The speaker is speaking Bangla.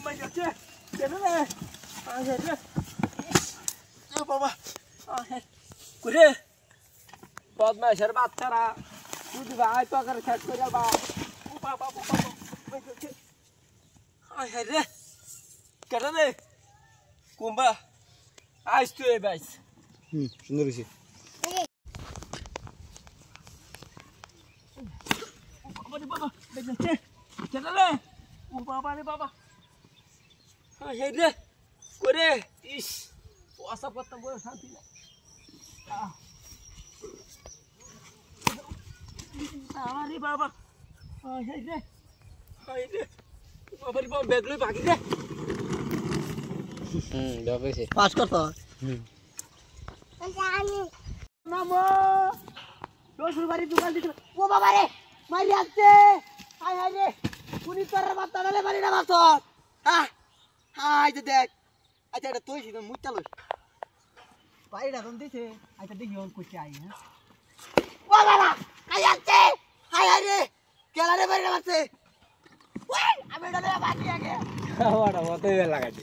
Mày được chưa? Chết nó này. Chết chưa? বাবা করে বদমাইশের বাচ্চারা তুই ভাই পাকার খেত করে বা বাবা বাবা আয় হে রে কেটে রে কুম্বা আইস তুই এই বাইস সুন্দর হইছে বাবা রে বাবা দেখতে কেটে রে ও বাবা রে বাবা আয় হে রে করে ইস ওয়াসা করতে বড় শান্তি না আরে বাবা আয় রে বাবা রে বাবা বেগলই ভাগি রে দেখেছে পাস করতে জানি নামো রসুর বাড়ি দোকান দিতে ও বাবা রে মারি আসছে আয় হায় রে উনি তোর মাথা ডালে মারি না মাছ হ্যাঁ হাই দেখ আচ্ছা এটা তুই সিধা মুইতা লই পাইড়া কোন দিছে আচ্ছা দেখি ওর কইতে আই হ্যাঁ ও বাবা আই আসছে হাই হায় রে কেলা রে মারি না মারছে ওই আমি ডালে বাকি আগে ওটা মতই লাগাইছি